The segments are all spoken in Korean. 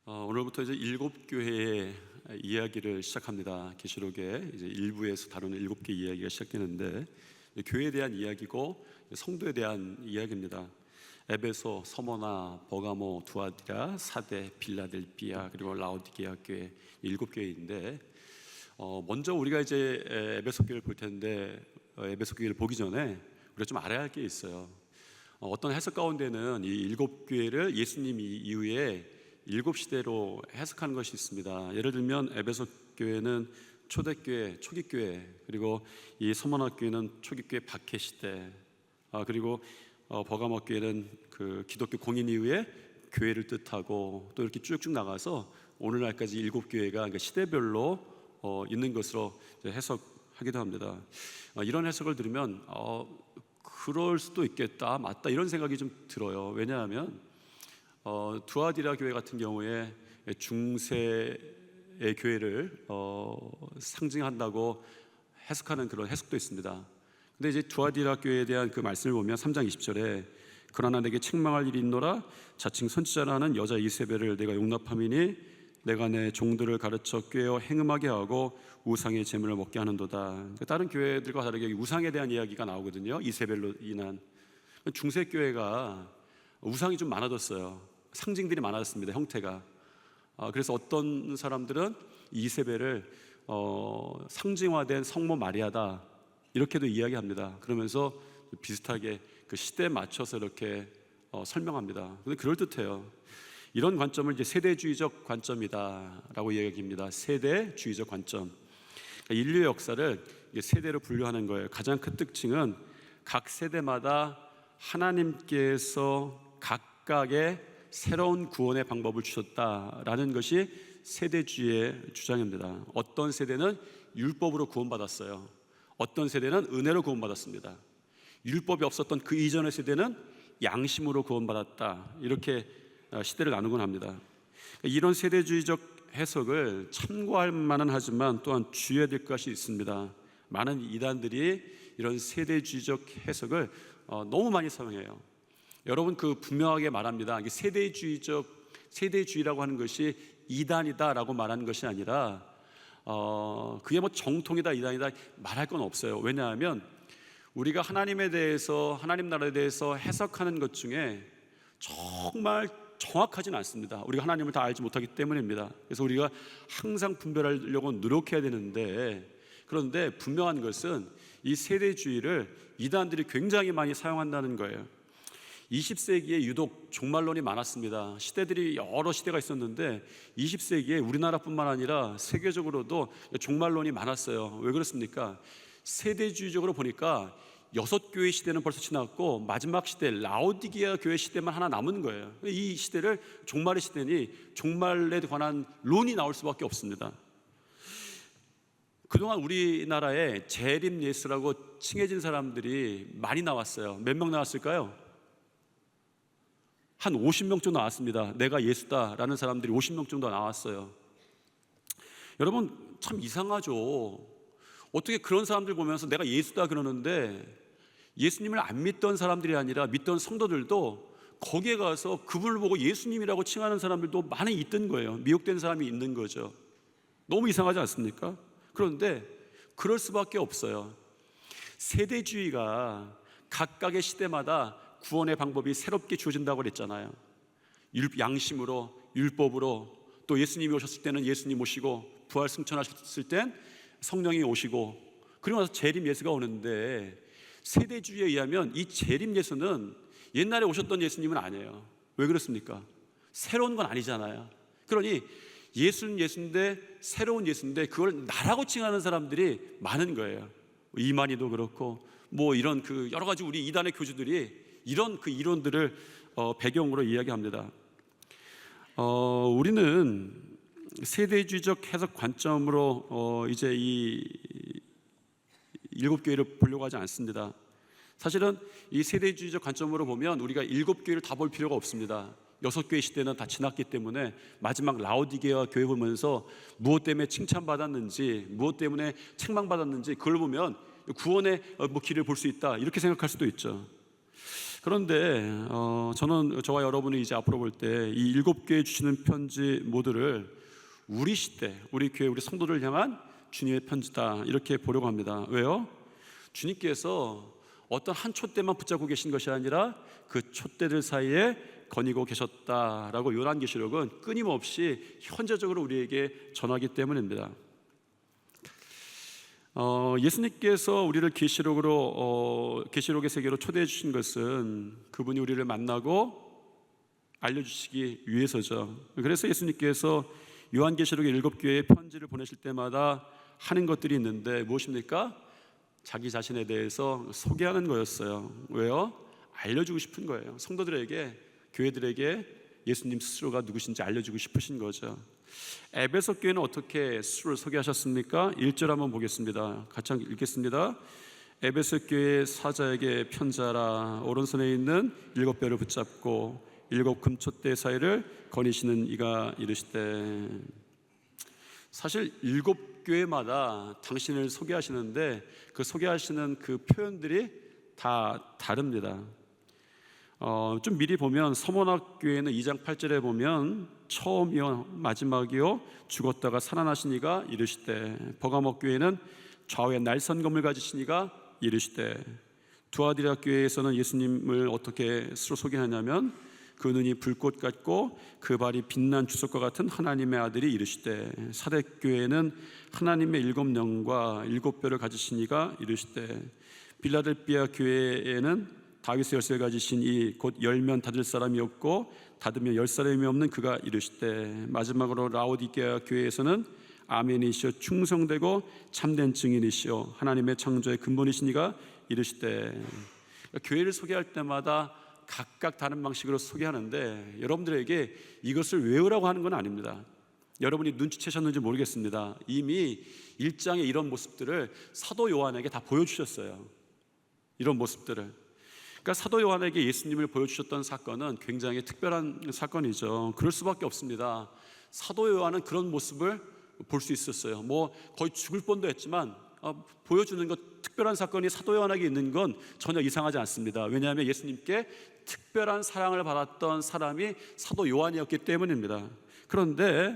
오늘부터 이제 일곱 교회의 이야기를 시작합니다. 계시록에 이제 일부에서 다루는 일곱 개 이야기가 시작되는데, 교회에 대한 이야기고 성도에 대한 이야기입니다. 에베소, 서머나, 버가모, 두아디라, 사데, 빌라델비아, 그리고 라오디게아 교회, 일곱 교회인데, 먼저 우리가 이제 에베소 교회를 볼 텐데, 에베소 교회를 보기 전에 우리가 좀 알아야 할 게 있어요. 어떤 해석 가운데는 이 일곱 교회를 예수님 이후에 일곱 시대로 해석하는 것이 있습니다. 예를 들면 에베소 교회는 초대교회, 초기교회, 그리고 이 서머나 교회는 초기교회 박해 시대, 그리고 버가모 교회는 그 기독교 공인 이후에 교회를 뜻하고, 또 이렇게 쭉쭉 나가서 오늘날까지 일곱 교회가 시대별로 있는 것으로 해석하기도 합니다. 이런 해석을 들으면 그럴 수도 있겠다, 맞다, 이런 생각이 좀 들어요. 왜냐하면 두아디라 교회 같은 경우에 중세의 교회를 상징한다고 해석하는 그런 해석도 있습니다. 근데 이제 두아디라 교회에 대한 그 말씀을 보면 3장 20절에 그러나 내게 책망할 일이 있노라, 자칭 선지자라는 여자 이세벨을 내가 용납함이니 내가 내 종들을 가르쳐 꾀어 행음하게 하고 우상의 제물을 먹게 하는도다. 다른 교회들과 다르게 우상에 대한 이야기가 나오거든요. 이세벨로 인한. 중세 교회가 우상이 좀 많아졌어요. 상징들이 많아졌습니다. 형태가. 그래서 어떤 사람들은 이세벨을 상징화된 성모 마리아다, 이렇게도 이야기합니다. 그러면서 비슷하게 그 시대에 맞춰서 이렇게 설명합니다. 근데 그럴듯해요. 이런 관점을 이제 세대주의적 관점이다라고 이야기합니다. 세대주의적 관점. 인류의 역사를 세대로 분류하는 거예요. 가장 큰 특징은 각 세대마다 하나님께서 각각의 새로운 구원의 방법을 주셨다라는 것이 세대주의의 주장입니다. 어떤 세대는 율법으로 구원받았어요. 어떤 세대는 은혜로 구원받았습니다. 율법이 없었던 그 이전의 세대는 양심으로 구원받았다, 이렇게 시대를 나누곤 합니다. 이런 세대주의적 해석을 참고할 만은 하지만 또한 주의해야 될 것이 있습니다. 많은 이단들이 이런 세대주의적 해석을 너무 많이 사용해요. 여러분, 그 분명하게 말합니다. 세대주의라고 하는 것이 이단이다라고 말하는 것이 아니라 그게 뭐 정통이다 이단이다 말할 건 없어요. 왜냐하면 우리가 하나님에 대해서, 하나님 나라에 대해서 해석하는 것 중에 정말 정확하진 않습니다. 우리가 하나님을 다 알지 못하기 때문입니다. 그래서 우리가 항상 분별하려고 노력해야 되는데, 그런데 분명한 것은 이 세대주의를 이단들이 굉장히 많이 사용한다는 거예요. 20세기에 유독 종말론이 많았습니다. 시대들이 여러 시대가 있었는데 20세기에 우리나라뿐만 아니라 세계적으로도 종말론이 많았어요. 왜 그렇습니까? 세대주의적으로 보니까 6교회 시대는 벌써 지났고 마지막 시대 라오디게아 교회 시대만 하나 남은 거예요. 이 시대를 종말의 시대니 종말에 관한 론이 나올 수밖에 없습니다. 그동안 우리나라에 재림 예수라고 칭해진 사람들이 많이 나왔어요. 몇 명 나왔을까요? 한 50명 정도 나왔습니다. 내가 예수다라는 사람들이 50명 정도 나왔어요. 여러분, 참 이상하죠. 어떻게 그런 사람들 보면서 내가 예수다 그러는데, 예수님을 안 믿던 사람들이 아니라 믿던 성도들도 거기에 가서 그분을 보고 예수님이라고 칭하는 사람들도 많이 있던 거예요. 미혹된 사람이 있는 거죠. 너무 이상하지 않습니까? 그런데 그럴 수밖에 없어요. 세대주의가 각각의 시대마다 구원의 방법이 새롭게 주어진다고 그랬잖아요. 양심으로, 율법으로, 또 예수님이 오셨을 때는 예수님 오시고, 부활 승천하셨을 땐 성령이 오시고, 그리고 나서 재림 예수가 오는데, 세대주의에 의하면 이 재림 예수는 옛날에 오셨던 예수님은 아니에요. 왜 그렇습니까? 새로운 건 아니잖아요. 그러니 예수는 예수인데, 새로운 예수인데 그걸 나라고 칭하는 사람들이 많은 거예요. 이만희도 그렇고 뭐 이런 그 여러 가지 우리 이단의 교주들이 이런 그 이론들을 배경으로 이야기합니다. 우리는 세대주의적 해석 관점으로 이제 이 일곱 교회를 보려고 하지 않습니다. 사실은 이 세대주의적 관점으로 보면 우리가 일곱 교회를 다 볼 필요가 없습니다. 6교회 시대는 다 지났기 때문에 마지막 라오디게아 교회 보면서 무엇 때문에 칭찬받았는지, 무엇 때문에 책망받았는지, 그걸 보면 구원의 길을 볼 수 있다, 이렇게 생각할 수도 있죠. 그런데 저는 저와 여러분이 이제 앞으로 볼 때 이 7교회 주시는 편지 모두를 우리 시대, 우리 교회, 우리 성도를 향한 주님의 편지다 이렇게 보려고 합니다. 왜요? 주님께서 어떤 한 촛대만 붙잡고 계신 것이 아니라 그 촛대들 사이에 거니고 계셨다라고 요한계시록은 끊임없이 현재적으로 우리에게 전하기 때문입니다. 예수님께서 우리를 계시록의 세계로 초대해 주신 것은 그분이 우리를 만나고 알려주시기 위해서죠. 그래서 예수님께서 요한계시록의 7교회에 편지를 보내실 때마다 하는 것들이 있는데 무엇입니까? 자기 자신에 대해서 소개하는 거였어요. 왜요? 알려주고 싶은 거예요. 성도들에게, 교회들에게 예수님 스스로가 누구신지 알려주고 싶으신 거죠. 에베소 교회는 어떻게 스스로를 소개하셨습니까? 1절 한번 보겠습니다. 같이 읽겠습니다. 에베소 교회 사자에게 편지하라. 오른손에 있는 7뼈를 붙잡고 7 금촛대 사이를 거니시는 이가 이르시되. 사실 7교회마다 당신을 소개하시는데 그 소개하시는 그 표현들이 다 다릅니다. 좀 미리 보면 서문학 교회는 2장 8절에 보면 처음이요 마지막이요 죽었다가 살아나신 이가 이르시되, 버가목 교회는 좌우에 날선 검을 가지신 이가 이르시되, 두아디라 교회에서는 예수님을 어떻게 스스로 소개하냐면 그 눈이 불꽃 같고 그 발이 빛난 주석과 같은 하나님의 아들이 이르시되, 사대교회는 하나님의 7영과 7뼈를 가지신 이가 이르시되, 빌라델비아 교회에는 다윗의 열쇠를 가지신 이 곧 열면 닫을 사람이 없고 닫으면 열 사람이 없는 그가 이르시되, 마지막으로 라오디게아 교회에서는 아멘이시오 충성되고 참된 증인이시오 하나님의 창조의 근본이신 이가 이르시되. 교회를 소개할 때마다 각각 다른 방식으로 소개하는데 여러분들에게 이것을 외우라고 하는 건 아닙니다. 여러분이 눈치채셨는지 모르겠습니다. 이미 1장의 이런 모습들을 사도 요한에게 다 보여주셨어요. 이런 모습들을. 그러니까 사도 요한에게 예수님을 보여주셨던 사건은 굉장히 특별한 사건이죠. 그럴 수밖에 없습니다. 사도 요한은 그런 모습을 볼 수 있었어요. 뭐 거의 죽을 뻔도 했지만 보여주는 것, 특별한 사건이 사도 요한에게 있는 건 전혀 이상하지 않습니다. 왜냐하면 예수님께 특별한 사랑을 받았던 사람이 사도 요한이었기 때문입니다. 그런데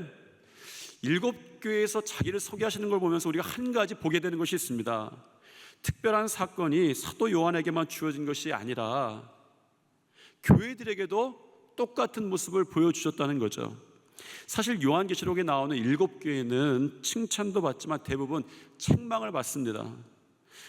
7교회에서 자기를 소개하시는 걸 보면서 우리가 한 가지 보게 되는 것이 있습니다. 특별한 사건이 사도 요한에게만 주어진 것이 아니라 교회들에게도 똑같은 모습을 보여주셨다는 거죠. 사실 요한계시록에 나오는 7교회는 칭찬도 받지만 대부분 책망을 받습니다.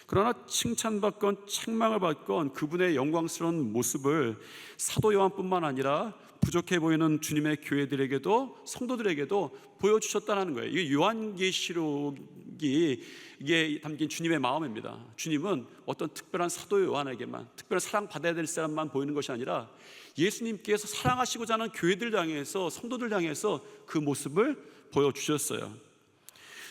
그러나 칭찬받건 책망을 받건 그분의 영광스러운 모습을 사도 요한뿐만 아니라 부족해 보이는 주님의 교회들에게도, 성도들에게도 보여주셨다는 거예요. 이 요한계시록이 이게 담긴 주님의 마음입니다. 주님은 어떤 특별한 사도 요한에게만, 특별한 사랑받아야 될 사람만 보이는 것이 아니라 예수님께서 사랑하시고자 하는 교회들 향해서, 성도들 향해서 그 모습을 보여주셨어요.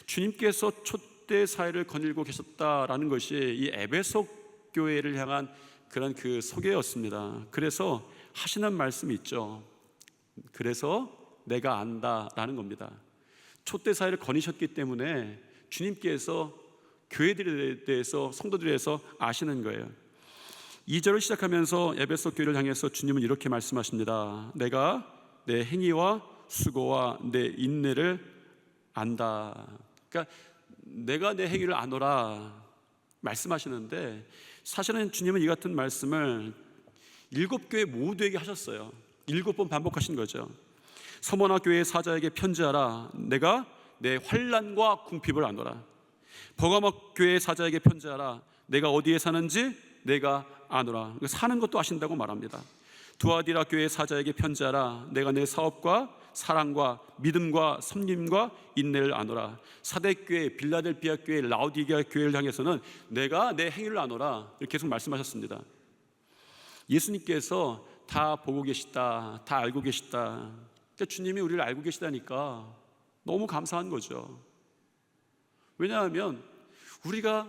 주님께서 촛대 사이를 거닐고 계셨다라는 것이 이 에베소 교회를 향한 그런 그 소개였습니다. 그래서 하시는 말씀이 있죠. 그래서 내가 안다라는 겁니다. 촛대 사이를 거니셨기 때문에 주님께서 교회들에 대해서, 성도들에 대해서 아시는 거예요. 2절을 시작하면서 에베소 교회를 향해서 주님은 이렇게 말씀하십니다. 내가 내 행위와 수고와 내 인내를 안다. 그러니까 내가 내 행위를 아노라 말씀하시는데, 사실은 주님은 이 같은 말씀을 7교회 모두에게 하셨어요. 7번 반복하신 거죠. 서머나 교회 사자에게 편지하라. 내가 내 환난과 궁핍을 아노라. 버가목 교회 사자에게 편지하라. 내가 어디에 사는지 내가 아노라. 사는 것도 아신다고 말합니다. 두아디라 교회 사자에게 편지하라. 내가 내 사업과 사랑과 믿음과 섬김과 인내를 아노라. 사대교회, 빌라델비아 교회, 라오디게아 교회를 향해서는 내가 내 행위를 아노라. 이렇게 계속 말씀하셨습니다. 예수님께서 다 보고 계시다, 다 알고 계시다. 그러니까 주님이 우리를 알고 계시다니까 너무 감사한 거죠. 왜냐하면 우리가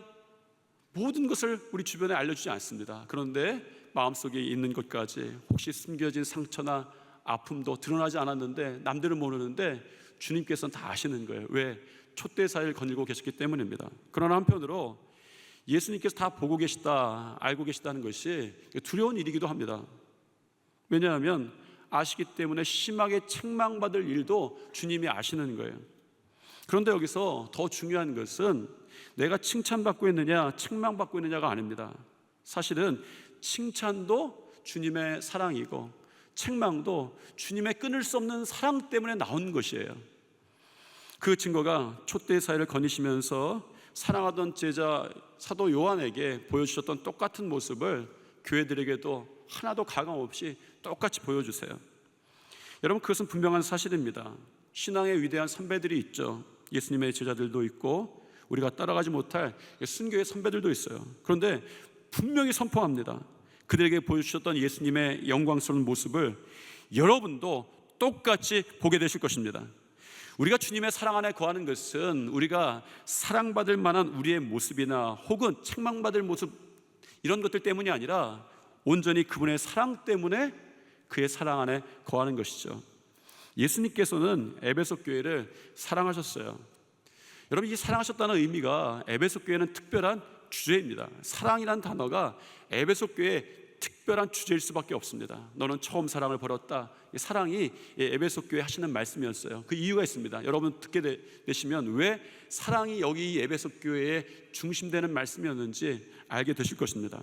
모든 것을 우리 주변에 알려주지 않습니다. 그런데 마음속에 있는 것까지, 혹시 숨겨진 상처나 아픔도 드러나지 않았는데, 남들은 모르는데 주님께서는 다 아시는 거예요. 왜? 촛대 사이를 거닐고 계셨기 때문입니다. 그러나 한편으로 예수님께서 다 보고 계시다, 알고 계시다는 것이 두려운 일이기도 합니다. 왜냐하면 아시기 때문에 심하게 책망받을 일도 주님이 아시는 거예요. 그런데 여기서 더 중요한 것은 내가 칭찬받고 있느냐 책망받고 있느냐가 아닙니다. 사실은 칭찬도 주님의 사랑이고 책망도 주님의 끊을 수 없는 사랑 때문에 나온 것이에요. 그 증거가 촛대 사이를 거니시면서 사랑하던 제자 사도 요한에게 보여주셨던 똑같은 모습을 교회들에게도 하나도 가감 없이 똑같이 보여주세요. 여러분, 그것은 분명한 사실입니다. 신앙의 위대한 선배들이 있죠. 예수님의 제자들도 있고 우리가 따라가지 못할 순교의 선배들도 있어요. 그런데 분명히 선포합니다. 그들에게 보여주셨던 예수님의 영광스러운 모습을 여러분도 똑같이 보게 되실 것입니다. 우리가 주님의 사랑 안에 거하는 것은 우리가 사랑받을 만한 우리의 모습이나 혹은 책망받을 모습, 이런 것들 때문이 아니라 온전히 그분의 사랑 때문에 그의 사랑 안에 거하는 것이죠. 예수님께서는 에베소 교회를 사랑하셨어요. 여러분, 이 사랑하셨다는 의미가 에베소 교회는 특별한 주제입니다. 사랑이라는 단어가 에베소 교회의 특별한 주제일 수밖에 없습니다. 너는 처음 사랑을 버렸다. 사랑이 에베소 교회 하시는 말씀이었어요. 그 이유가 있습니다. 여러분 듣게 되시면 왜 사랑이 여기 에베소 교회의 중심되는 말씀이었는지 알게 되실 것입니다.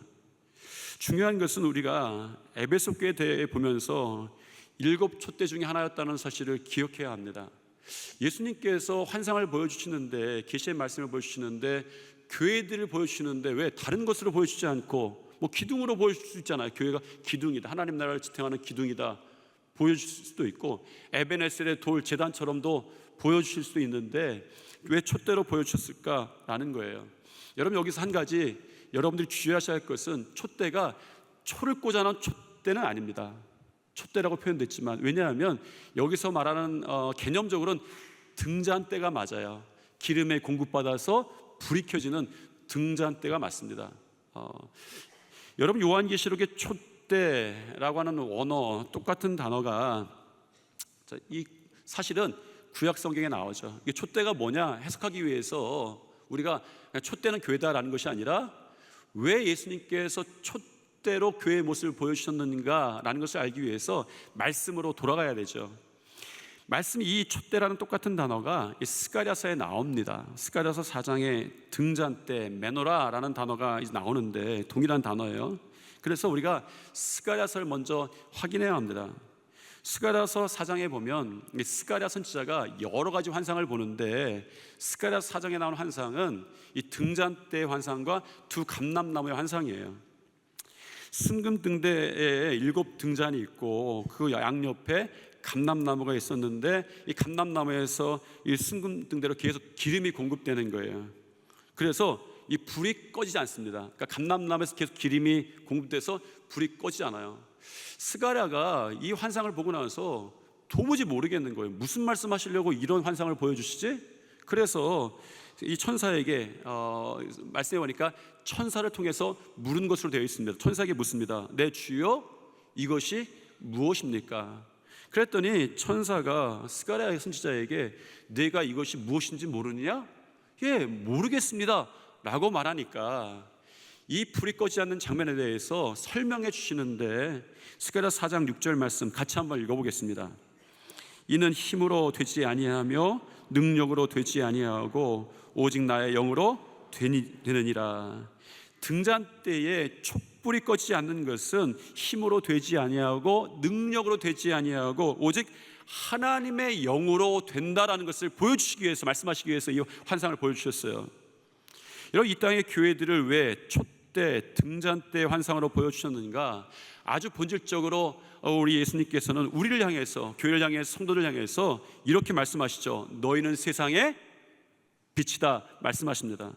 중요한 것은 우리가 에베소 교회에 대해 보면서 7 촛대 중에 하나였다는 사실을 기억해야 합니다. 예수님께서 환상을 보여주시는데, 계시의 말씀을 보여주시는데, 교회들을 보여주시는데 왜 다른 것으로 보여주지 않고 기둥으로 보여줄 수 있잖아요. 교회가 기둥이다, 하나님 나라를 지탱하는 기둥이다 보여주실 수도 있고, 에베네셀의 돌 제단처럼도 보여주실 수도 있는데 왜 촛대로 보여주셨을까라는 거예요. 여러분, 여기서 한 가지 여러분들이 주의하셔야 할 것은 촛대가 초를 꽂아놓은 촛대는 아닙니다. 촛대라고 표현됐지만, 왜냐하면 여기서 말하는 개념적으로는 등잔대가 맞아요. 기름에 공급받아서 불이 켜지는 등잔대가 맞습니다. 여러분, 요한계시록의 촛대라고 하는 원어, 똑같은 단어가 사실은 구약 성경에 나오죠. 이게 촛대가 뭐냐 해석하기 위해서 우리가 촛대는 교회다라는 것이 아니라 왜 예수님께서 촛대로 교회의 모습을 보여주셨는가라는 것을 알기 위해서 말씀으로 돌아가야 되죠. 말씀이 이 촛대라는 똑같은 단어가 스가랴서에 나옵니다. 스가랴서 4장에 등잔대, 메노라라는 단어가 나오는데 동일한 단어예요. 그래서 우리가 스가랴서를 먼저 확인해야 합니다. 스가랴서 4장에 보면 스가랴 선지자가 여러 가지 환상을 보는데, 스가랴 4장에 나오는 환상은 이 등잔대 환상과 두 감람나무의 환상이에요. 순금 등대에 7 등잔이 있고 그 양옆에 감람나무가 있었는데, 이 감람나무에서 이 순금 등대로 계속 기름이 공급되는 거예요. 그래서 이 불이 꺼지지 않습니다. 그러니까 감람나무에서 계속 기름이 공급돼서 불이 꺼지지 않아요. 스가랴가 이 환상을 보고 나서 도무지 모르겠는 거예요. 무슨 말씀하시려고 이런 환상을 보여주시지? 그래서 이 천사에게 말씀해 보니까 천사를 통해서 물은 것으로 되어 있습니다. 천사에게 묻습니다. 내 주여, 이것이 무엇입니까? 그랬더니 천사가 스가랴 선지자에게 내가 이것이 무엇인지 모르느냐? 예, 모르겠습니다 라고 말하니까 이 불이 꺼지지 않는 장면에 대해서 설명해 주시는데, 스가랴 4장 6절 말씀 같이 한번 읽어보겠습니다. 이는 힘으로 되지 아니하며 능력으로 되지 아니하고 오직 나의 영으로 되느니라. 등잔대에 촛불이 꺼지지 않는 것은 힘으로 되지 아니하고 능력으로 되지 아니하고 오직 하나님의 영으로 된다라는 것을 보여주시기 위해서, 말씀하시기 위해서 이 환상을 보여주셨어요. 여러분, 이 땅의 교회들을 왜 촛대, 등잔대 환상으로 보여주셨는가? 아주 본질적으로 우리 예수님께서는 우리를 향해서, 교회를 향해서, 성도를 향해서 이렇게 말씀하시죠. 너희는 세상의 빛이다 말씀하십니다.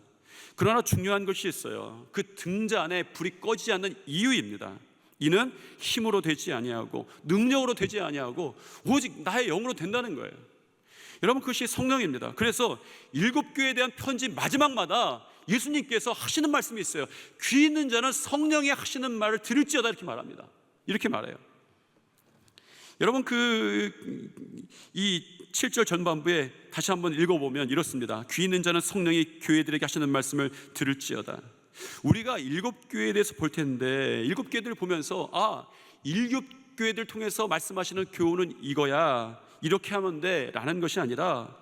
그러나 중요한 것이 있어요. 그 등잔에 불이 꺼지지 않는 이유입니다. 이는 힘으로 되지 아니하고 능력으로 되지 아니하고 오직 나의 영으로 된다는 거예요. 여러분, 그것이 성령입니다. 그래서 7 교회에 대한 편지 마지막마다 예수님께서 하시는 말씀이 있어요. 귀 있는 자는 성령이 하시는 말을 들을지어다 이렇게 말합니다. 이렇게 말해요. 여러분, 이 7절 전반부에 다시 한번 읽어보면 이렇습니다. 귀 있는 자는 성령이 교회들에게 하시는 말씀을 들을지어다. 우리가 일곱 교회에 대해서 볼 텐데 일곱 교회들을 보면서 일곱 교회들 통해서 말씀하시는 교훈은 이거야, 이렇게 하면 돼 라는 것이 아니라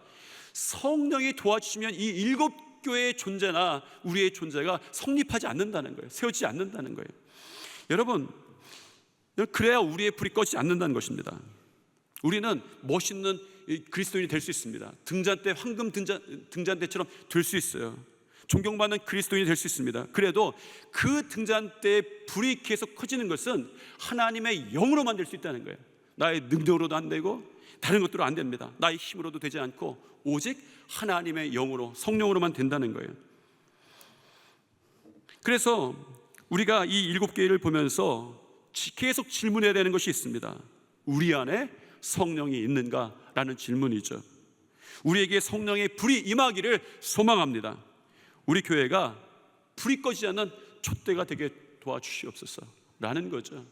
성령이 도와주시면 이 일곱 교회의 존재나 우리의 존재가 성립하지 않는다는 거예요. 세워지지 않는다는 거예요. 여러분, 그래야 우리의 불이 꺼지지 않는다는 것입니다. 우리는 멋있는 그리스도인이 될 수 있습니다. 등잔대, 황금 등잔대처럼 될 수 있어요. 존경받는 그리스도인이 될 수 있습니다. 그래도 그 등잔대에 불이 계속 커지는 것은 하나님의 영으로만 될 수 있다는 거예요. 나의 능력으로도 안 되고 다른 것들로 안 됩니다. 나의 힘으로도 되지 않고 오직 하나님의 영으로, 성령으로만 된다는 거예요. 그래서 우리가 이 일곱 교회를 보면서 계속 질문해야 되는 것이 있습니다. 우리 안에 성령이 있는가라는 질문이죠. 우리에게 성령의 불이 임하기를 소망합니다. 우리 교회가 불이 꺼지지 않는 촛대가 되게 도와주시옵소서 라는 거죠.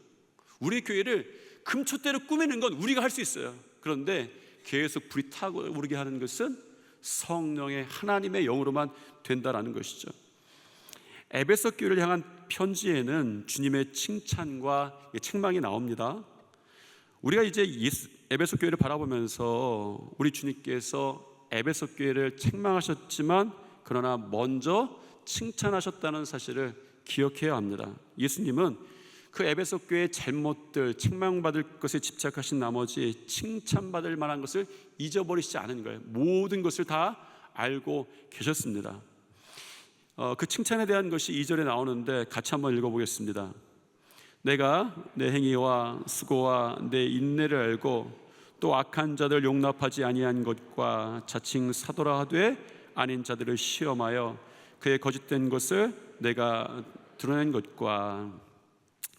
우리 교회를 금촛대로 꾸미는 건 우리가 할 수 있어요. 그런데 계속 불이 타고 오르게 하는 것은 성령의 하나님의 영으로만 된다라는 것이죠. 에베소 교회를 향한 편지에는 주님의 칭찬과 책망이 나옵니다. 우리가 이제 에베소 교회를 바라보면서 우리 주님께서 에베소 교회를 책망하셨지만 그러나 먼저 칭찬하셨다는 사실을 기억해야 합니다. 예수님은 그 에베소 교회의 잘못들, 책망받을 것에 집착하신 나머지 칭찬받을 만한 것을 잊어버리시지 않은 거예요. 모든 것을 다 알고 계셨습니다. 그 칭찬에 대한 것이 2절에 나오는데 같이 한번 읽어보겠습니다. 내가 내 행위와 수고와 내 인내를 알고 또 악한 자들 용납하지 아니한 것과 자칭 사도라 하되 아닌 자들을 시험하여 그의 거짓된 것을 내가 드러낸 것과,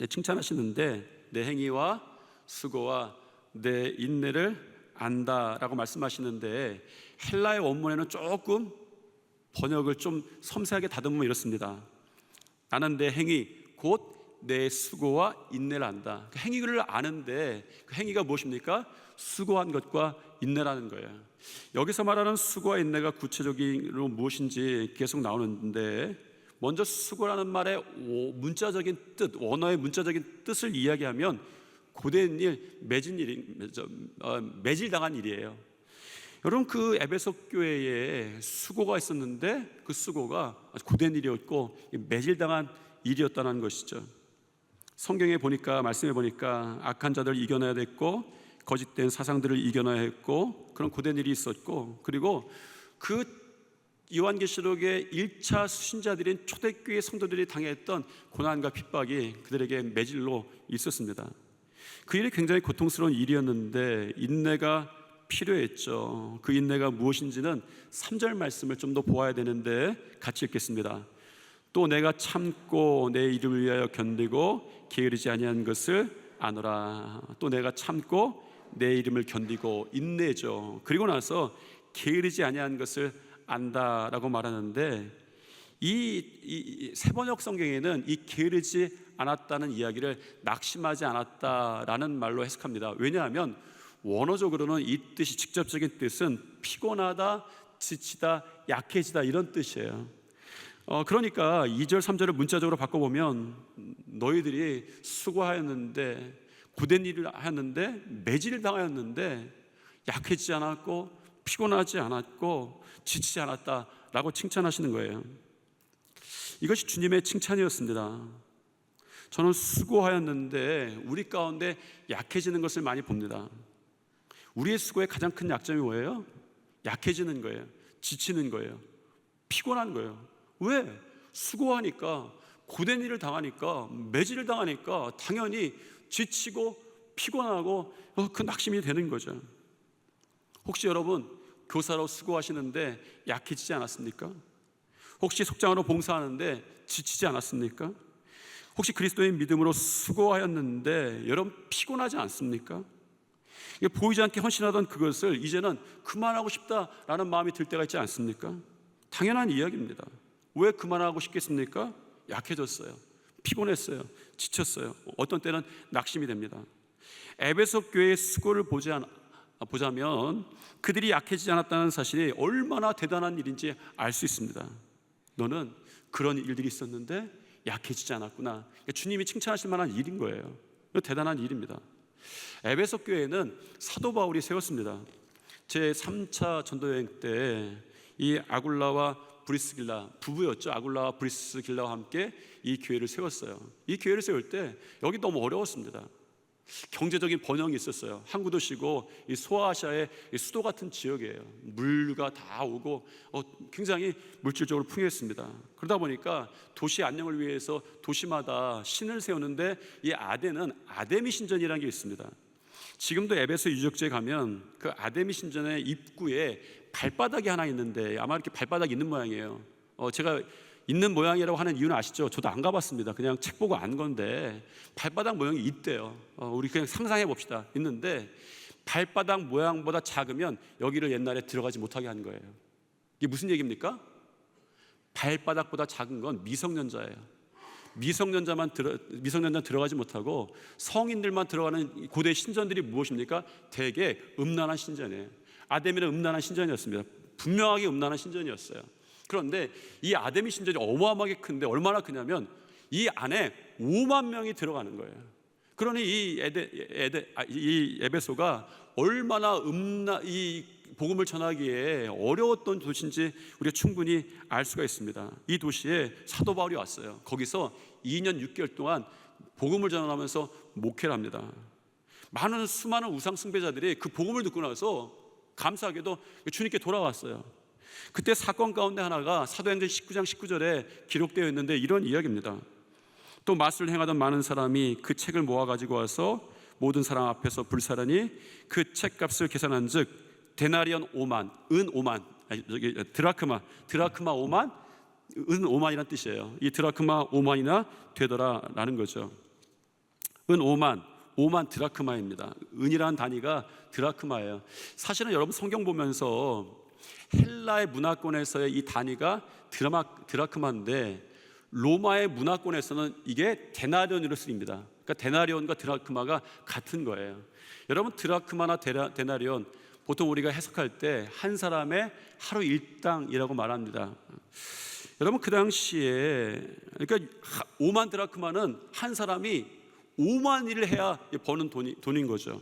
칭찬하시는데 내 행위와 수고와 내 인내를 안다라고 말씀하시는데 헬라의 원문에는 조금 번역을 좀 섬세하게 다듬으면 이렇습니다. 나는 내 행위 곧 내 수고와 인내를 안다. 그 행위를 아는데 그 행위가 무엇입니까? 수고한 것과 인내라는 거예요. 여기서 말하는 수고와 인내가 구체적으로 무엇인지 계속 나오는데, 먼저 수고라는 말의 문자적인 뜻, 원어의 문자적인 뜻을 이야기하면 고된 일, 매질당한 일이에요. 여러분, 그 에베소 교회에 수고가 있었는데 그 수고가 고된 일이었고 매질당한 일이었다는 것이죠. 성경에 보니까, 말씀해 보니까 악한 자들을 이겨내야 됐고 거짓된 사상들을 이겨내야 했고 그런 고된 일이 있었고, 그리고 그 요한계시록의 1차 수신자들인 초대교회 성도들이 당했던 고난과 핍박이 그들에게 매질로 있었습니다. 그 일이 굉장히 고통스러운 일이었는데 인내가 필요했죠. 그 인내가 무엇인지는 3절 말씀을 좀 더 보아야 되는데 같이 읽겠습니다. 또 내가 참고 내 이름을 위하여 견디고 게으르지 아니한 것을 아노라. 또 내가 참고 내 이름을 견디고 인내죠. 그리고 나서 게으르지 아니한 것을 안다라고 말하는데, 이 세번역 성경에는 이 게으르지 않았다는 이야기를 낙심하지 않았다라는 말로 해석합니다. 왜냐하면 원어적으로는 이 뜻이, 직접적인 뜻은 피곤하다, 지치다, 약해지다 이런 뜻이에요. 그러니까 2절 3절을 문자적으로 바꿔보면 너희들이 수고하였는데, 고된 일을 하였는데, 매질을 당하였는데 약해지지 않았고 피곤하지 않았고 지치지 않았다라고 칭찬하시는 거예요. 이것이 주님의 칭찬이었습니다. 저는 수고하였는데 우리 가운데 약해지는 것을 많이 봅니다. 우리의 수고의 가장 큰 약점이 뭐예요? 약해지는 거예요. 지치는 거예요. 피곤한 거예요. 왜? 수고하니까, 고된 일을 당하니까, 매질을 당하니까 당연히 지치고 피곤하고 그 낙심이 되는 거죠. 혹시 여러분 교사로 수고하시는데 약해지지 않았습니까? 혹시 속장으로 봉사하는데 지치지 않았습니까? 혹시 그리스도의 믿음으로 수고하였는데 여러분 피곤하지 않습니까? 보이지 않게 헌신하던 그것을 이제는 그만하고 싶다라는 마음이 들 때가 있지 않습니까? 당연한 이야기입니다. 왜 그만하고 싶겠습니까? 약해졌어요. 피곤했어요. 지쳤어요. 어떤 때는 낙심이 됩니다. 에베소 교회의 수고를 보자면 그들이 약해지지 않았다는 사실이 얼마나 대단한 일인지 알 수 있습니다. 너는 그런 일들이 있었는데 약해지지 않았구나. 그러니까 주님이 칭찬하실 만한 일인 거예요. 대단한 일입니다. 에베소 교회는 사도 바울이 세웠습니다. 제 3차 전도여행 때 이 아굴라와 브리스길라 부부였죠. 아굴라와 브리스길라와 함께 이 교회를 세웠어요. 이 교회를 세울 때 여기 너무 어려웠습니다. 경제적인 번영이 있었어요. 항구 도시고 이 소아시아의 수도 같은 지역이에요. 물가 다 오고 굉장히 물질적으로 풍요했습니다. 그러다 보니까 도시 안녕을 위해서 도시마다 신을 세우는데 이 아덴은 아데미 신전이라는 게 있습니다. 지금도 에베소 유적지에 가면 그 아데미 신전의 입구에 발바닥이 하나 있는데 아마 이렇게 발바닥이 있는 모양이에요. 제가 있는 모양이라고 하는 이유는 아시죠? 저도 안 가봤습니다. 그냥 책 보고 안 건데 발바닥 모양이 있대요. 우리 그냥 상상해 봅시다. 있는데 발바닥 모양보다 작으면 여기를 옛날에 들어가지 못하게 한 거예요. 이게 무슨 얘기입니까? 발바닥보다 작은 건 미성년자예요. 미성년자 들어가지 못하고 성인들만 들어가는 고대 신전들이 무엇입니까? 대개 음란한 신전이에요. 아데미는 음란한 신전이었습니다. 분명하게 음란한 신전이었어요. 그런데 이 아데미 신전이 어마어마하게 큰데 얼마나 크냐면 이 안에 5만 명이 들어가는 거예요. 그러니 이 에베소가 얼마나 이 복음을 전하기에 어려웠던 도시인지 우리가 충분히 알 수가 있습니다. 이 도시에 사도 바울이 왔어요. 거기서 2년 6개월 동안 복음을 전하면서 목회를 합니다. 수많은 우상 숭배자들이 그 복음을 듣고 나서 감사하게도 주님께 돌아왔어요. 그때 사건 가운데 하나가 사도행전 19장 19절에 기록되어 있는데 이런 이야기입니다. 또 맛을 행하던 많은 사람이 그 책을 모아가지고 와서 모든 사람 앞에서 불사르니 그 책값을 계산한 즉 데나리온 5만, 은 5만, 드라크마 5만, 은 5만이란 뜻이에요. 이 드라크마 5만이나 되더라라는 거죠. 은 5만 드라크마입니다. 은이라는 단위가 드라크마예요. 사실은 여러분 성경 보면서 헬라의 문화권에서의 이 단위가 드라크마인데 로마의 문화권에서는 이게 데나리온으로 쓰입니다. 그러니까 데나리온과 드라크마가 같은 거예요. 여러분 드라크마나 데나리온 보통 우리가 해석할 때 한 사람의 하루 일당이라고 말합니다. 여러분 그 당시에 그러니까 5만 드라크마는 한 사람이 5만 일을 해야 버는 돈인 거죠.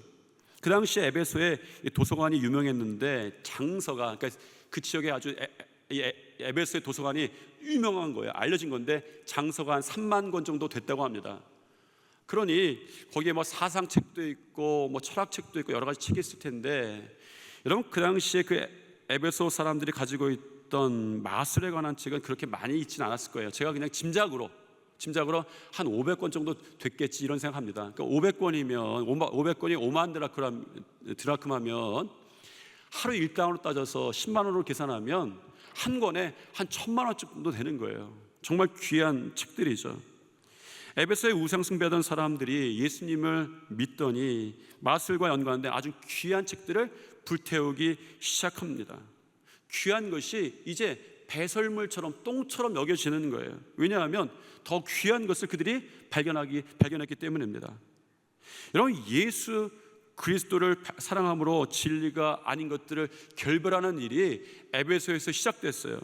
그 당시에 에베소에 도서관이 유명했는데 장서가 그러니까 그 지역에 아주 에베소의 도서관이 유명한 거예요. 알려진 건데 장서가 한 3만 권 정도 됐다고 합니다. 그러니 거기에 뭐 사상책도 있고 뭐 철학책도 있고 여러 가지 책이 있을 텐데 여러분 그 당시에 그 에베소 사람들이 가지고 있던 마술에 관한 책은 그렇게 많이 있지는 않았을 거예요. 제가 그냥 짐작으로 한 500권 정도 됐겠지 이런 생각합니다. 그러니까 500권이 5만 드라크마면 하루 일당으로 따져서 10만 원으로 계산하면 한 권에 한 1,000만 원 정도 되는 거예요. 정말 귀한 책들이죠. 에베소에 우상 숭배하던 사람들이 예수님을 믿더니 마술과 연관된 아주 귀한 책들을 불태우기 시작합니다. 귀한 것이 이제 배설물처럼 똥처럼 여겨지는 거예요. 왜냐하면 더 귀한 것을 그들이 발견했기 때문입니다. 여러분 예수 그리스도를 사랑함으로 진리가 아닌 것들을 결별하는 일이 에베소에서 시작됐어요.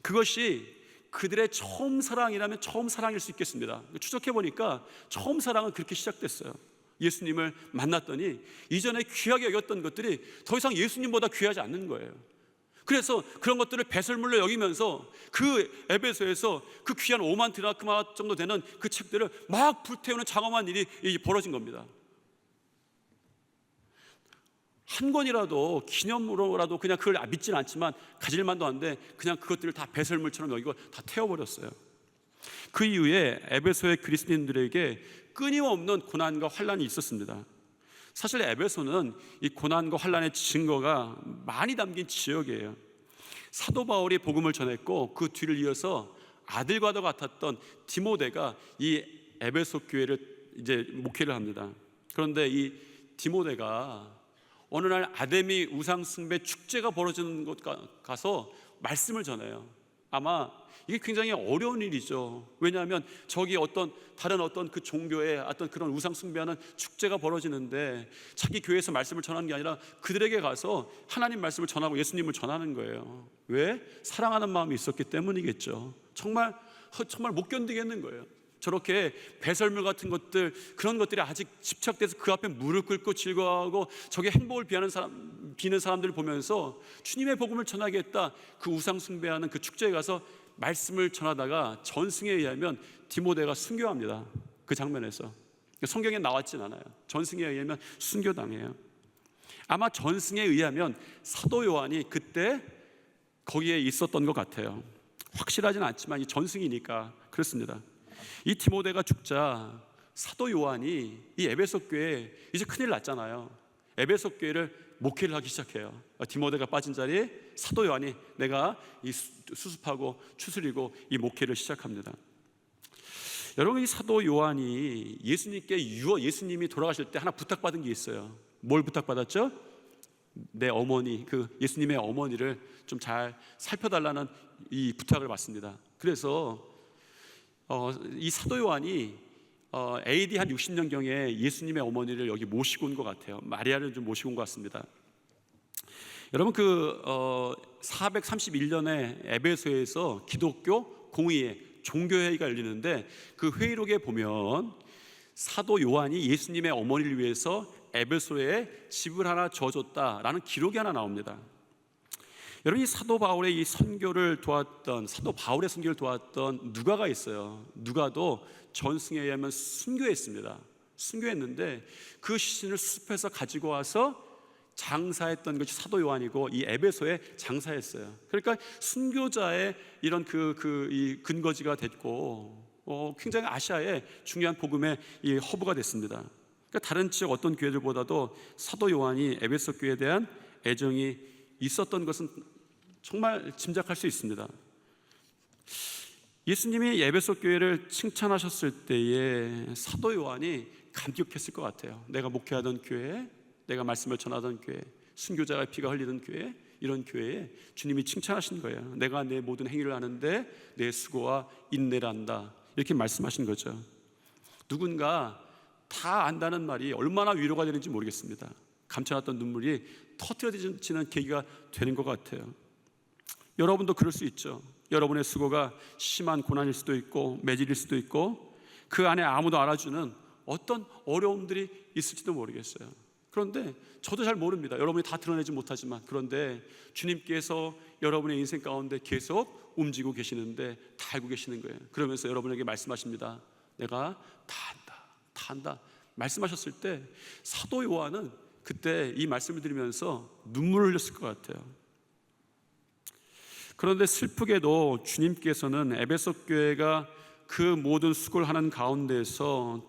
그것이 그들의 처음 사랑이라면 처음 사랑일 수 있겠습니다. 추적해 보니까 처음 사랑은 그렇게 시작됐어요. 예수님을 만났더니 이전에 귀하게 여겼던 것들이 더 이상 예수님보다 귀하지 않는 거예요. 그래서 그런 것들을 배설물로 여기면서 그 에베소에서 그 귀한 5만 드라크마 정도 되는 그 책들을 막 불태우는 장엄한 일이 벌어진 겁니다. 한 권이라도 기념으로라도 그냥 그걸 믿지는 않지만 가질 만도 한데 그냥 그것들을 다 배설물처럼 여기고 다 태워버렸어요. 그 이후에 에베소의 그리스도인들에게 끊임없는 고난과 환난이 있었습니다. 사실 에베소는 이 고난과 환난의 증거가 많이 담긴 지역이에요. 사도 바울이 복음을 전했고 그 뒤를 이어서 아들과도 같았던 디모데가 이 에베소 교회를 이제 목회를 합니다. 그런데 이 디모데가 어느 날 아데미 우상 숭배 축제가 벌어지는 곳 가서 말씀을 전해요. 아마 이게 굉장히 어려운 일이죠. 왜냐하면 저기 다른 그 종교의 어떤 그런 우상 숭배하는 축제가 벌어지는데 자기 교회에서 말씀을 전하는 게 아니라 그들에게 가서 하나님 말씀을 전하고 예수님을 전하는 거예요. 왜? 사랑하는 마음이 있었기 때문이겠죠. 정말 못 견디겠는 거예요. 저렇게 배설물 같은 것들, 그런 것들이 아직 집착돼서 그 앞에 무릎 꿇고 즐거워하고 저게 행복을 비는 사람들을 보면서 주님의 복음을 전하겠다, 그 우상 숭배하는 그 축제에 가서 말씀을 전하다가 전승에 의하면 디모데가 순교합니다. 그 장면에서. 성경에 나왔진 않아요. 전승에 의하면 순교당해요. 아마 전승에 의하면 사도 요한이 그때 거기에 있었던 것 같아요. 확실하진 않지만 이 전승이니까 그렇습니다. 이 디모데가 죽자 사도 요한이 이 에베소 교회에 이제 큰일 났잖아요. 에베소 교회를 목회를 하기 시작해요. 디모데가 빠진 자리에 사도 요한이 내가 이 수습하고 추스리고 이 목회를 시작합니다. 여러분, 이 사도 요한이 예수님이 돌아가실 때 하나 부탁받은 게 있어요. 뭘 부탁받았죠? 내 어머니, 그 예수님의 어머니를 좀 잘 살펴달라는 이 부탁을 받습니다. 그래서 이 사도 요한이 AD 한 60년경에 예수님의 어머니를 여기 모시고 온 것 같아요. 마리아를 좀 모시고 온 것 같습니다. 여러분, 431년에 에베소에서 기독교 공의회 종교회의가 열리는데 그 회의록에 보면 사도 요한이 예수님의 어머니를 위해서 에베소에 집을 하나 줘줬다라는 기록이 하나 나옵니다. 여러분, 이 사도 바울의 선교를 도왔던 누가가 있어요. 누가도 전승에 의하면 순교했습니다. 순교했는데 그 시신을 수습해서 가지고 와서 장사했던 것이 사도 요한이고 이 에베소에 장사했어요. 그러니까 순교자의 이런 이 근거지가 됐고 굉장히 아시아의 중요한 복음의 이 허브가 됐습니다. 그러니까 다른 지역 어떤 교회들보다도 사도 요한이 에베소 교회에 대한 애정이 있었던 것은 정말 짐작할 수 있습니다. 예수님이 에베소 교회를 칭찬하셨을 때에 사도 요한이 감격했을 것 같아요. 내가 목회하던 교회, 내가 말씀을 전하던 교회, 순교자가 피가 흘리던 교회, 이런 교회에 주님이 칭찬하신 거예요. 내가 내 모든 행위를 하는데 내 수고와 인내를 한다, 이렇게 말씀하신 거죠. 누군가 다 안다는 말이 얼마나 위로가 되는지 모르겠습니다. 감춰놨던 눈물이 터뜨려지는 계기가 되는 것 같아요. 여러분도 그럴 수 있죠. 여러분의 수고가 심한 고난일 수도 있고 매질일 수도 있고 그 안에 아무도 알아주는 어떤 어려움들이 있을지도 모르겠어요. 그런데 저도 잘 모릅니다. 여러분이 다 드러내지 못하지만, 그런데 주님께서 여러분의 인생 가운데 계속 움직이고 계시는데 다 알고 계시는 거예요. 그러면서 여러분에게 말씀하십니다. 내가 다 한다 말씀하셨을 때 사도 요한은 그때 이 말씀을 들으면서 눈물을 흘렸을 것 같아요. 그런데 슬프게도 주님께서는 에베소 교회가 그 모든 수고를 하는 가운데서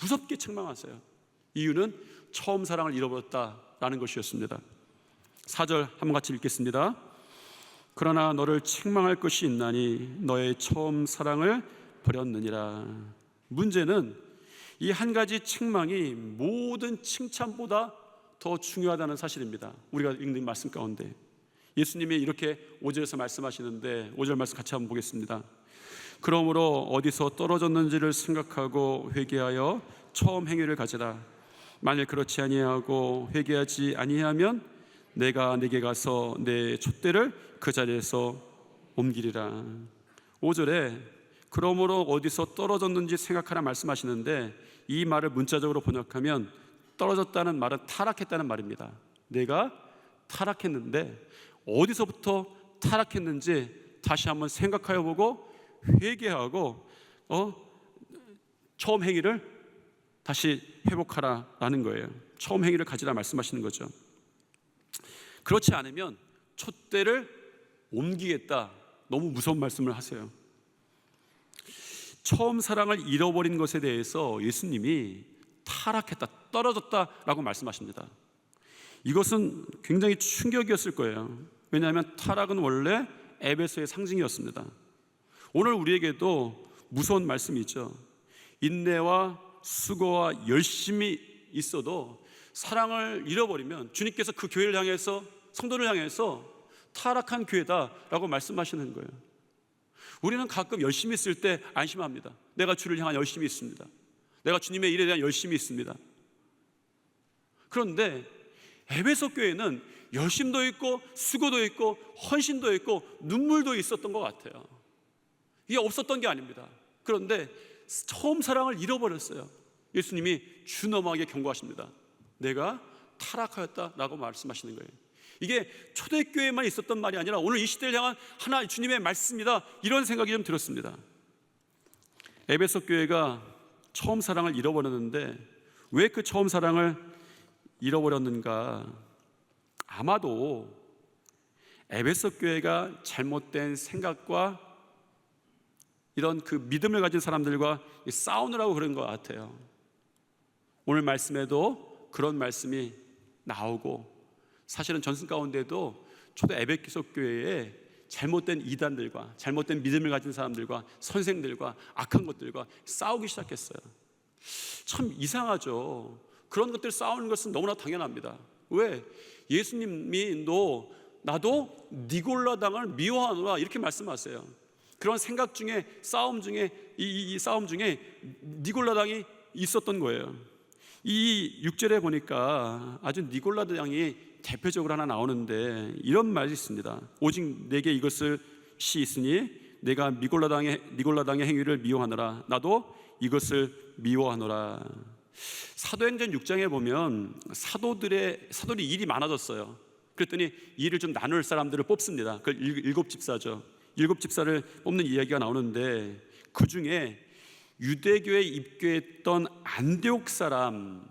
무섭게 책망하세요. 이유는 처음 사랑을 잃어버렸다라는 것이었습니다. 4절 한번 같이 읽겠습니다. 그러나 너를 책망할 것이 있나니 너의 처음 사랑을 버렸느니라. 문제는 이 한 가지 책망이 모든 칭찬보다 더 중요하다는 사실입니다. 우리가 읽는 말씀 가운데 예수님이 이렇게 5절에서 말씀하시는데 5절 말씀 같이 한번 보겠습니다. 그러므로 어디서 떨어졌는지를 생각하고 회개하여 처음 행위를 가져라. 만일 그렇지 아니하고 회개하지 아니하면 내가 네게 가서 내 촛대를 그 자리에서 옮기리라. 5절에 그러므로 어디서 떨어졌는지 생각하라 말씀하시는데 이 말을 문자적으로 번역하면 떨어졌다는 말은 타락했다는 말입니다. 내가 타락했는데 어디서부터 타락했는지 다시 한번 생각하여 보고 회개하고 처음 행위를 다시 회복하라라는 거예요. 처음 행위를 가지라 말씀하시는 거죠. 그렇지 않으면 촛대를 옮기겠다, 너무 무서운 말씀을 하세요. 처음 사랑을 잃어버린 것에 대해서 예수님이 타락했다, 떨어졌다라고 말씀하십니다. 이것은 굉장히 충격이었을 거예요. 왜냐하면 타락은 원래 에베소의 상징이었습니다. 오늘 우리에게도 무서운 말씀이죠. 인내와 수고와 열심이 있어도 사랑을 잃어버리면 주님께서 그 교회를 향해서, 성도를 향해서 타락한 교회다라고 말씀하시는 거예요. 우리는 가끔 열심히 있을 때 안심합니다. 내가 주를 향한 열심이 있습니다. 내가 주님의 일에 대한 열심이 있습니다. 그런데 에베소 교회는 열심도 있고 수고도 있고 헌신도 있고 눈물도 있었던 것 같아요. 이게 없었던 게 아닙니다. 그런데 처음 사랑을 잃어버렸어요. 예수님이 준엄하게 경고하십니다. 내가 타락하였다라고 말씀하시는 거예요. 이게 초대교회만 있었던 말이 아니라 오늘 이 시대를 향한 하나 주님의 말씀이다, 이런 생각이 좀 들었습니다. 에베소 교회가 처음 사랑을 잃어버렸는데 왜 그 처음 사랑을 잃어버렸는가? 아마도 에베소 교회가 잘못된 생각과 이런 그 믿음을 가진 사람들과 싸우느라고 그런 것 같아요. 오늘 말씀에도 그런 말씀이 나오고, 사실은 전승 가운데도 초대 에베소 교회에 잘못된 이단들과 잘못된 믿음을 가진 사람들과 선생들과 악한 것들과 싸우기 시작했어요. 참 이상하죠. 그런 것들 싸우는 것은 너무나 당연합니다. 왜? 예수님이 나도 니골라당을 미워하노라, 이렇게 말씀하세요. 그런 생각 중에, 싸움 중에, 이 싸움 중에 니골라당이 있었던 거예요. 이 6절에 보니까 아주 니골라당이 대표적으로 하나 나오는데 이런 말이 있습니다. 오직 내게 이것이 있으니 내가 니골라당의 행위를 미워하노라. 나도 이것을 미워하노라. 사도행전 6장에 보면 사도들이 일이 많아졌어요. 그랬더니 일을 좀 나눌 사람들을 뽑습니다. 그걸 7집사죠. 7집사를 뽑는 이야기가 나오는데 그 중에 유대교에 입교했던 안디옥 사람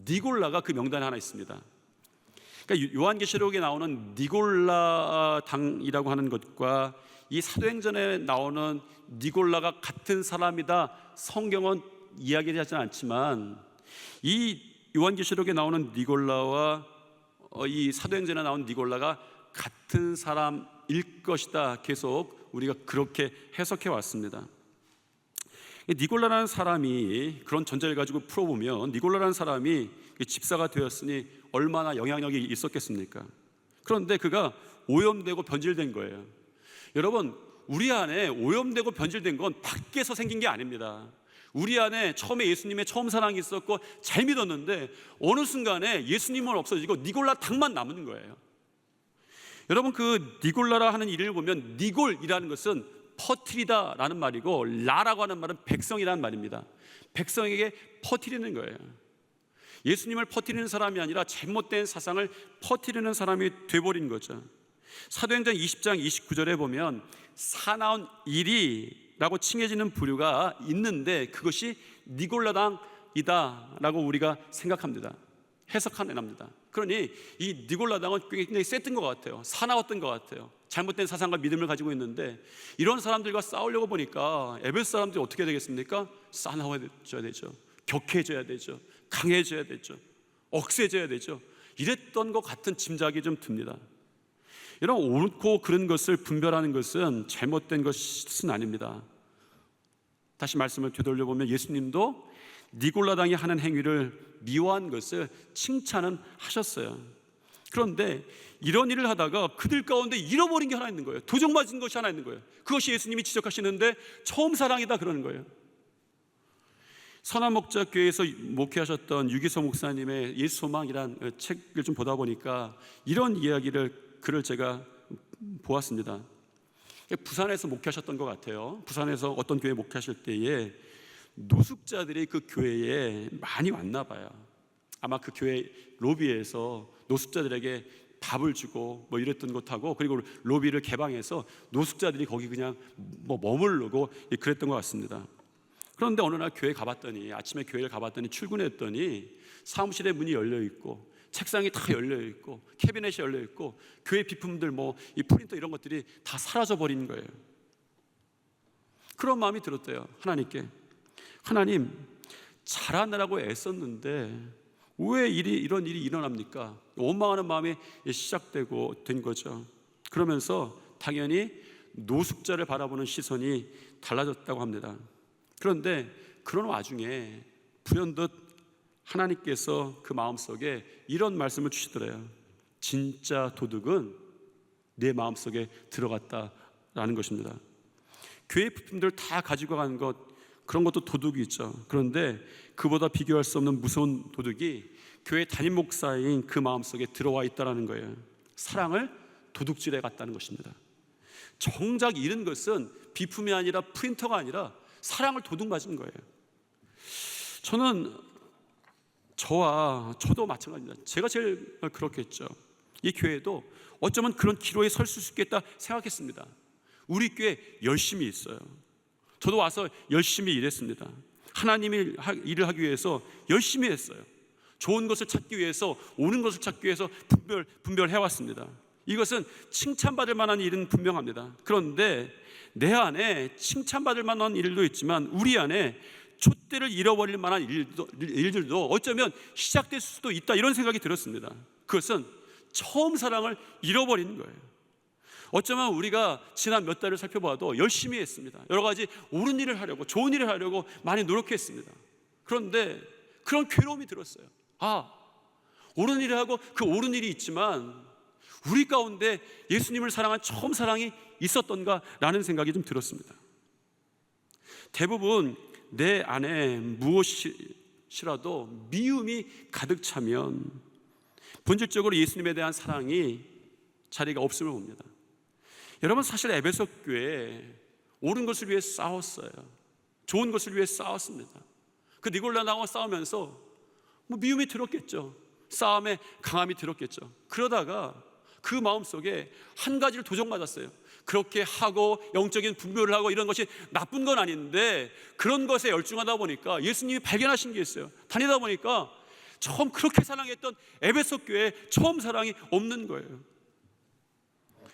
니골라가 그 명단에 하나 있습니다. 그러니까 요한계시록에 나오는 니골라 당이라고 하는 것과 이 사도행전에 나오는 니골라가 같은 사람이다, 성경은 이야기하지 않지만 이 요한계시록에 나오는 니골라와 이 사도행전에 나온 니골라가 같은 사람일 것이다, 계속 우리가 그렇게 해석해 왔습니다. 니골라라는 사람이, 그런 전제를 가지고 풀어보면 니골라라는 사람이 집사가 되었으니 얼마나 영향력이 있었겠습니까? 그런데 그가 오염되고 변질된 거예요. 여러분, 우리 안에 오염되고 변질된 건 밖에서 생긴 게 아닙니다. 우리 안에 처음에 예수님의 처음 사랑이 있었고 잘 믿었는데 어느 순간에 예수님은 없어지고 니골라 당만 남는 거예요. 여러분, 그 니골라라 하는 이름을 보면 니골이라는 것은 퍼뜨리다라는 말이고 라라고 하는 말은 백성이라는 말입니다. 백성에게 퍼뜨리는 거예요. 예수님을 퍼뜨리는 사람이 아니라 잘못된 사상을 퍼뜨리는 사람이 돼버린 거죠. 사도행전 20장 29절에 보면 사나운 일이라고 칭해지는 부류가 있는데 그것이 니골라당이다 라고 우리가 생각합니다. 해석해냅니다. 그러니 이 니골라당은 굉장히 셌던 것 같아요. 사나웠던 것 같아요. 잘못된 사상과 믿음을 가지고 있는데 이런 사람들과 싸우려고 보니까 에베소 사람들이 어떻게 되겠습니까? 싸나워져야 되죠. 격해져야 되죠. 강해져야 되죠. 억세져야 되죠. 이랬던 것 같은 짐작이 좀 듭니다. 여러분, 옳고 그른 것을 분별하는 것은 잘못된 것은 아닙니다. 다시 말씀을 되돌려보면 예수님도 니골라당이 하는 행위를 미워한 것을 칭찬은 하셨어요. 그런데 이런 일을 하다가 그들 가운데 잃어버린 게 하나 있는 거예요. 도적 맞은 것이 하나 있는 거예요. 그것이 예수님이 지적하시는데 처음 사랑이다 그러는 거예요. 선한목자교회에서 목회하셨던 유기소 목사님의 예수소망이란 책을 좀 보다 보니까 이런 글을 제가 보았습니다. 부산에서 목회하셨던 것 같아요. 부산에서 어떤 교회 목회하실 때에 노숙자들이 그 교회에 많이 왔나 봐요. 아마 그 교회 로비에서 노숙자들에게 밥을 주고 뭐 이랬던 것하고, 그리고 로비를 개방해서 노숙자들이 거기 그냥 머무르고 그랬던 것 같습니다. 그런데 어느 날 아침에 교회를 가봤더니 출근했더니 사무실에 문이 열려 있고 책상이 다 열려 있고 캐비넷이 열려 있고 교회 비품들 이 프린터 이런 것들이 다 사라져 버린 거예요. 그런 마음이 들었대요. 하나님께, 하나님, 잘하느라고 애썼는데 왜 이런 일이 일어납니까? 원망하는 마음이 시작되고 된 거죠. 그러면서 당연히 노숙자를 바라보는 시선이 달라졌다고 합니다. 그런데 그런 와중에 불현듯 하나님께서 그 마음속에 이런 말씀을 주시더래요. 진짜 도둑은 내 마음속에 들어갔다라는 것입니다. 교회 부품들 다 가지고 가는 것, 그런 것도 도둑이 있죠. 그런데 그보다 비교할 수 없는 무서운 도둑이 교회 담임 목사인 그 마음속에 들어와 있다는 거예요. 사랑을 도둑질해 갔다는 것입니다. 정작 잃은 것은 비품이 아니라 프린터가 아니라 사랑을 도둑맞은 거예요. 저도 마찬가지입니다. 제가 제일 그렇겠죠. 이 교회도 어쩌면 그런 기로에 설 수 있겠다 생각했습니다. 우리 교회 열심히 있어요. 저도 와서 열심히 일했습니다. 하나님의 일을 하기 위해서 열심히 했어요. 좋은 것을 찾기 위해서, 옳은 것을 찾기 위해서 분별해왔습니다. 이것은 칭찬받을 만한 일은 분명합니다. 그런데 내 안에 칭찬받을 만한 일도 있지만 우리 안에 촛대를 잃어버릴 만한 일들도 어쩌면 시작될 수도 있다, 이런 생각이 들었습니다. 그것은 처음 사랑을 잃어버리는 거예요. 어쩌면 우리가 지난 몇 달을 살펴봐도 열심히 했습니다. 여러 가지 옳은 일을 하려고, 좋은 일을 하려고 많이 노력했습니다. 그런데 그런 괴로움이 들었어요. 옳은 일을 하고 그 옳은 일이 있지만 우리 가운데 예수님을 사랑한 처음 사랑이 있었던가라는 생각이 좀 들었습니다. 대부분 내 안에 무엇이라도 미움이 가득 차면 본질적으로 예수님에 대한 사랑이 자리가 없음을 봅니다. 여러분, 사실 에베소 교회 옳은 것을 위해 싸웠어요. 좋은 것을 위해 싸웠습니다. 그 니골라나와 싸우면서 미움이 들었겠죠. 싸움에 강함이 들었겠죠. 그러다가 그 마음속에 한 가지를 도적맞았어요. 그렇게 하고 영적인 분별을 하고 이런 것이 나쁜 건 아닌데 그런 것에 열중하다 보니까 예수님이 발견하신 게 있어요. 다니다 보니까 처음 그렇게 사랑했던 에베소 교회에 처음 사랑이 없는 거예요.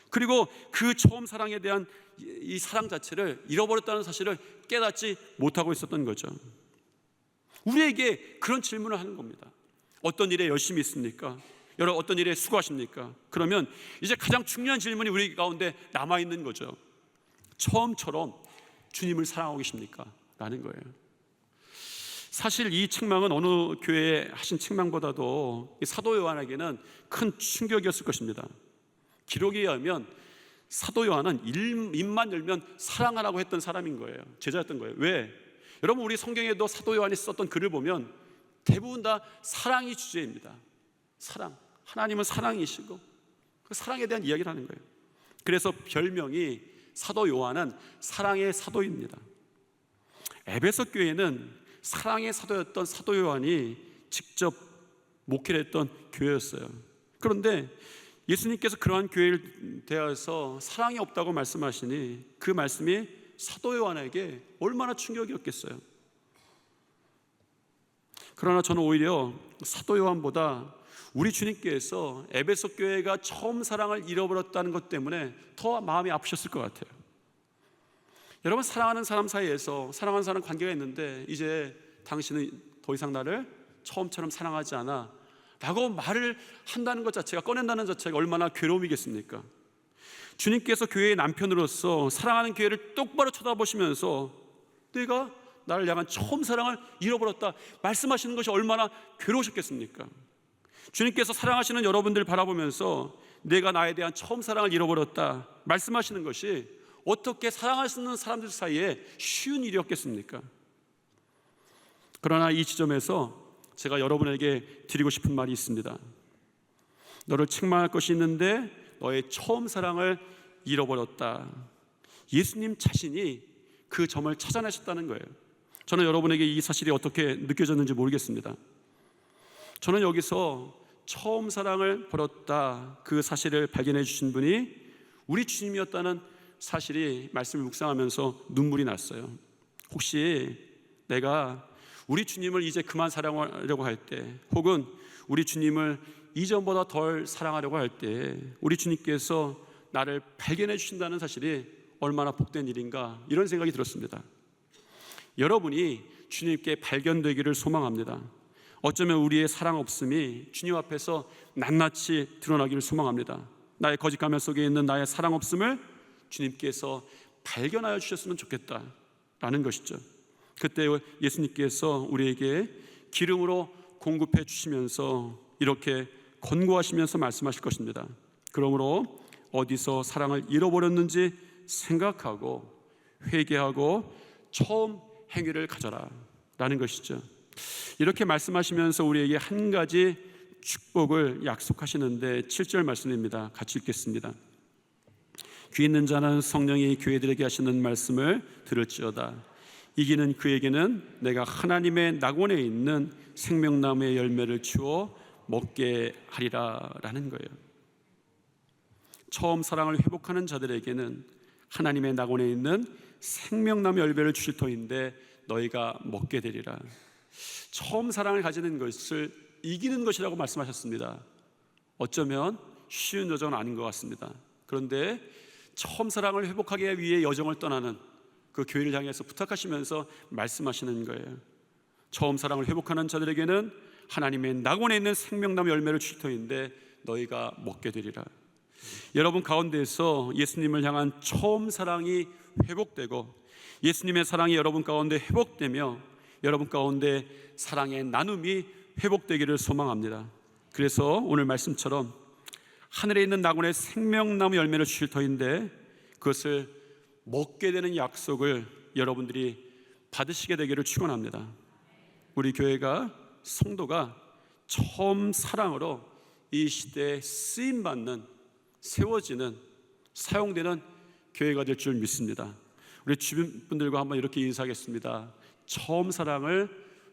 그리고 그 처음 사랑에 대한 이 사랑 자체를 잃어버렸다는 사실을 깨닫지 못하고 있었던 거죠. 우리에게 그런 질문을 하는 겁니다. 어떤 일에 열심히 있습니까? 여러분, 어떤 일에 수고하십니까? 그러면 이제 가장 중요한 질문이 우리 가운데 남아있는 거죠. 처음처럼 주님을 사랑하고 계십니까? 라는 거예요. 사실 이 책망은 어느 교회에 하신 책망보다도 사도 요한에게는 큰 충격이었을 것입니다. 기록에 의하면 사도 요한은 입만 열면 사랑하라고 했던 사람인 거예요. 제자였던 거예요. 왜? 여러분, 우리 성경에도 사도 요한이 썼던 글을 보면 대부분 다 사랑이 주제입니다. 사랑. 하나님은 사랑이시고 그 사랑에 대한 이야기를 하는 거예요. 그래서 별명이 사도 요한은 사랑의 사도입니다. 에베소 교회는 사랑의 사도였던 사도 요한이 직접 목회를 했던 교회였어요. 그런데 예수님께서 그러한 교회를 대하여서 사랑이 없다고 말씀하시니 그 말씀이 사도 요한에게 얼마나 충격이었겠어요. 그러나 저는 오히려 사도 요한보다 우리 주님께서 에베소 교회가 처음 사랑을 잃어버렸다는 것 때문에 더 마음이 아프셨을 것 같아요. 여러분, 사랑하는 사람 사이에서 사랑하는 사람 관계가 있는데 이제 당신은 더 이상 나를 처음처럼 사랑하지 않아 라고 말을 한다는 것 자체가, 꺼낸다는 자체가 얼마나 괴로움이겠습니까? 주님께서 교회의 남편으로서 사랑하는 교회를 똑바로 쳐다보시면서 내가 나를 향한 처음 사랑을 잃어버렸다 말씀하시는 것이 얼마나 괴로우셨겠습니까? 주님께서 사랑하시는 여러분들 바라보면서 내가 나에 대한 처음 사랑을 잃어버렸다 말씀하시는 것이 어떻게 사랑하시는 사람들 사이에 쉬운 일이었겠습니까? 그러나 이 지점에서 제가 여러분에게 드리고 싶은 말이 있습니다. 너를 책망할 것이 있는데 너의 처음 사랑을 잃어버렸다. 예수님 자신이 그 점을 찾아내셨다는 거예요. 저는 여러분에게 이 사실이 어떻게 느껴졌는지 모르겠습니다. 저는 여기서 처음 사랑을 버렸다 그 사실을 발견해 주신 분이 우리 주님이었다는 사실이 말씀을 묵상하면서 눈물이 났어요. 혹시 내가 우리 주님을 이제 그만 사랑하려고 할 때, 혹은 우리 주님을 이전보다 덜 사랑하려고 할 때 우리 주님께서 나를 발견해 주신다는 사실이 얼마나 복된 일인가, 이런 생각이 들었습니다. 여러분이 주님께 발견되기를 소망합니다. 어쩌면 우리의 사랑 없음이 주님 앞에서 낱낱이 드러나기를 소망합니다. 나의 거짓 가면 속에 있는 나의 사랑 없음을 주님께서 발견하여 주셨으면 좋겠다라는 것이죠. 그때 예수님께서 우리에게 기름으로 공급해 주시면서 이렇게 권고하시면서 말씀하실 것입니다. 그러므로 어디서 사랑을 잃어버렸는지 생각하고 회개하고 처음 행위를 가져라 라는 것이죠. 이렇게 말씀하시면서 우리에게 한 가지 축복을 약속하시는데 7절 말씀입니다. 같이 읽겠습니다. 귀 있는 자는 성령이 교회들에게 하시는 말씀을 들을지어다. 이기는 그에게는 내가 하나님의 낙원에 있는 생명나무의 열매를 주어 먹게 하리라 라는 거예요. 처음 사랑을 회복하는 자들에게는 하나님의 낙원에 있는 생명나무 열매를 주실 터인데 너희가 먹게 되리라. 처음 사랑을 가지는 것을 이기는 것이라고 말씀하셨습니다. 어쩌면 쉬운 여정은 아닌 것 같습니다. 그런데 처음 사랑을 회복하기 위해 여정을 떠나는 그 교회를 향해서 부탁하시면서 말씀하시는 거예요. 처음 사랑을 회복하는 자들에게는 하나님의 낙원에 있는 생명나무 열매를 주실 터인데 너희가 먹게 되리라. 여러분 가운데에서 예수님을 향한 처음 사랑이 회복되고 예수님의 사랑이 여러분 가운데 회복되며 여러분 가운데 사랑의 나눔이 회복되기를 소망합니다. 그래서 오늘 말씀처럼 하늘에 있는 낙원의 생명나무 열매를 주실 터인데 그것을 먹게 되는 약속을 여러분들이 받으시게 되기를 축원합니다. 우리 교회가 성도가 처음 사랑으로 이 시대에 쓰임받는 세워지는 사용되는 교회가 될 줄 믿습니다. 우리 주변 분들과 한번 이렇게 인사하겠습니다. 처음 사랑을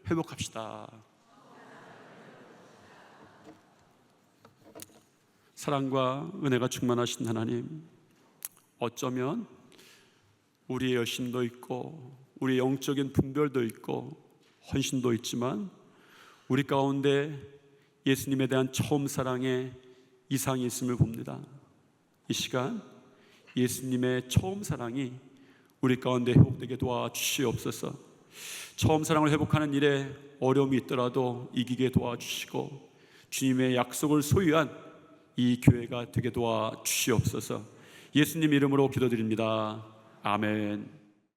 회복합시다. 사랑과 은혜가 충만하신 하나님, 어쩌면 우리의 열심도 있고 우리의 영적인 분별도 있고 헌신도 있지만 우리 가운데 예수님에 대한 처음 사랑에 이상이 있음을 봅니다. 이 시간 예수님의 처음 사랑이 우리 가운데 회복되게 도와주시옵소서. 처음 사랑을 회복하는 일에 어려움이 있더라도 이기게 도와주시고 주님의 약속을 소유한 이 교회가 되게 도와주시옵소서. 예수님 이름으로 기도드립니다. 아멘.